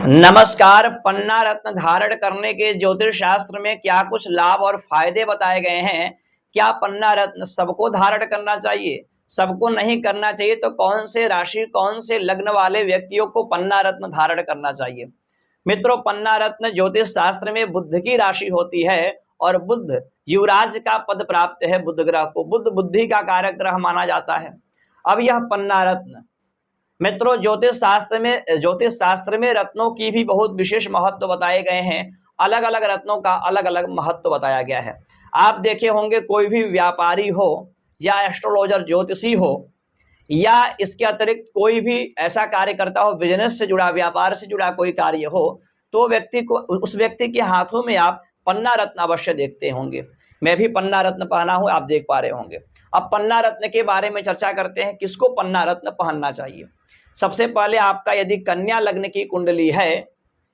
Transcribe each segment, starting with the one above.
नमस्कार। पन्ना रत्न धारण करने के ज्योतिष शास्त्र में क्या कुछ लाभ और फायदे बताए गए हैं? क्या पन्ना रत्न सबको धारण करना चाहिए, सबको नहीं करना चाहिए? तो कौन से राशि, कौन से लग्न वाले व्यक्तियों को पन्ना रत्न धारण करना चाहिए? मित्रों, पन्ना रत्न ज्योतिष शास्त्र में बुध की राशि होती है और बुध युवराज का पद प्राप्त है। बुध ग्रह को बुध बुद्धि का कारक ग्रह माना जाता है। अब यह पन्ना रत्न, मित्रों, ज्योतिष शास्त्र में रत्नों की भी बहुत विशेष महत्व बताए गए हैं। अलग अलग रत्नों का अलग अलग महत्व बताया गया है। आप देखे होंगे, कोई भी व्यापारी हो या एस्ट्रोलॉजर ज्योतिषी हो या इसके अतिरिक्त कोई भी ऐसा कार्य करता हो, बिजनेस से जुड़ा, व्यापार से जुड़ा कोई कार्य हो, तो उस व्यक्ति के हाथों में आप पन्ना रत्न अवश्य देखते होंगे। मैं भी पन्ना रत्न पहना हूं, आप देख पा रहे होंगे। अब पन्ना रत्न के बारे में चर्चा करते हैं, किसको पन्ना रत्न पहनना चाहिए। सबसे पहले, आपका यदि कन्या लग्न की कुंडली है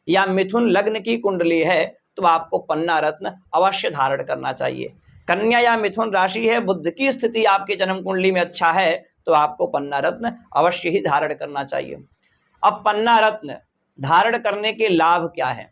या मिथुन लग्न की कुंडली है तो आपको पन्ना रत्न अवश्य धारण करना चाहिए। कन्या या मिथुन राशि है, बुध की स्थिति आपके जन्म कुंडली में अच्छा है, तो आपको पन्ना रत्न अवश्य ही धारण करना चाहिए। अब पन्ना रत्न धारण करने के लाभ क्या है?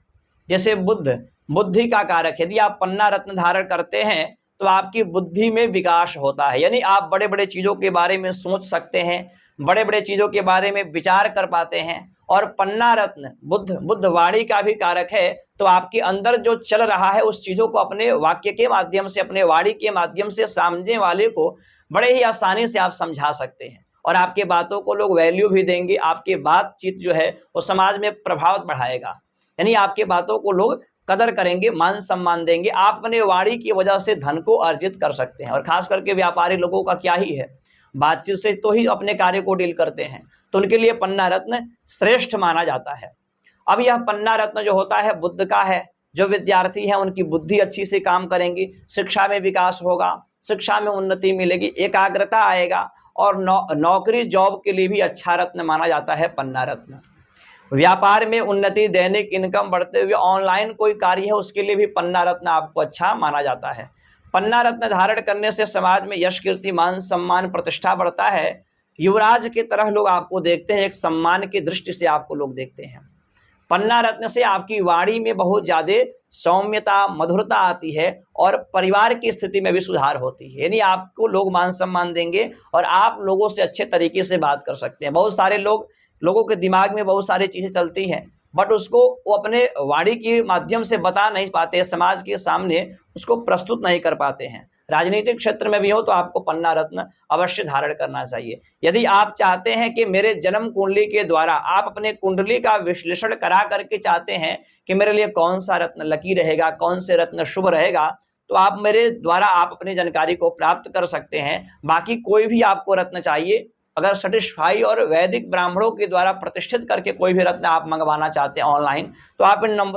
जैसे बुध बुद्धि का कारक, यदि आप पन्ना रत्न धारण करते हैं तो आपकी बुद्धि में विकास होता है, यानी आप बड़े बड़े चीजों के बारे में सोच सकते हैं, बड़े बड़े चीजों के बारे में विचार कर पाते हैं। और पन्ना रत्न बुध वाणी का भी कारक है, तो आपके अंदर जो चल रहा है उस चीजों को अपने वाक्य के माध्यम से, अपने वाणी के माध्यम से सामने वाले को बड़े ही आसानी से आप समझा सकते हैं और आपके बातों को लोग वैल्यू भी देंगे। आपके बातचीत जो है वो समाज में प्रभाव बढ़ाएगा, यानी आपके बातों को लोग कदर करेंगे, मान सम्मान देंगे। आप अपने वाणी की वजह से धन को अर्जित कर सकते हैं और खास करके व्यापारी लोगों का क्या ही है, बातचीत से तो ही अपने कार्य को डील करते हैं, तो उनके लिए पन्ना रत्न श्रेष्ठ माना जाता है। अब यह पन्ना रत्न जो होता है बुध का है। जो विद्यार्थी हैं उनकी बुद्धि अच्छी से काम करेंगी, शिक्षा में विकास होगा, शिक्षा में उन्नति मिलेगी, एकाग्रता आएगा और नौकरी जॉब के लिए भी अच्छा रत्न माना जाता है पन्ना रत्न। व्यापार में उन्नति, दैनिक इनकम बढ़ते हुए ऑनलाइन कोई कार्य है उसके लिए भी पन्ना रत्न आपको अच्छा माना जाता है। पन्ना रत्न धारण करने से समाज में यश, कीर्ति, मान, सम्मान, प्रतिष्ठा बढ़ता है। युवराज की तरह लोग आपको देखते हैं, एक सम्मान की दृष्टि से आपको लोग देखते हैं। पन्ना रत्न से आपकी वाणी में बहुत ज्यादा सौम्यता, मधुरता आती है और परिवार की स्थिति में भी सुधार होती है, यानी आपको लोग मान सम्मान देंगे और आप लोगों से अच्छे तरीके से बात कर सकते हैं। बहुत सारे लोगों के दिमाग में बहुत सारी चीजें चलती हैं, बट उसको वो अपने वाणी के माध्यम से बता नहीं पाते, समाज के सामने उसको प्रस्तुत नहीं कर पाते हैं। राजनीतिक क्षेत्र में भी हो तो आपको पन्ना रत्न अवश्य धारण करना चाहिए। यदि आप चाहते हैं कि मेरे जन्म कुंडली के द्वारा, आप अपने कुंडली का विश्लेषण करा करके चाहते हैं कि मेरे लिए कौन सा रत्न लकी रहेगा, कौन से रत्न शुभ रहेगा, तो आप मेरे द्वारा आप अपनी जानकारी को प्राप्त कर सकते हैं। बाकी कोई भी आपको रत्न चाहिए, अगर सटिस्फाई और वैदिक ब्राह्मणों के द्वारा प्रतिष्ठित करके कोई भी रत्न आप मंगवाना चाहते हैं ऑनलाइन, तो आप इन नंबर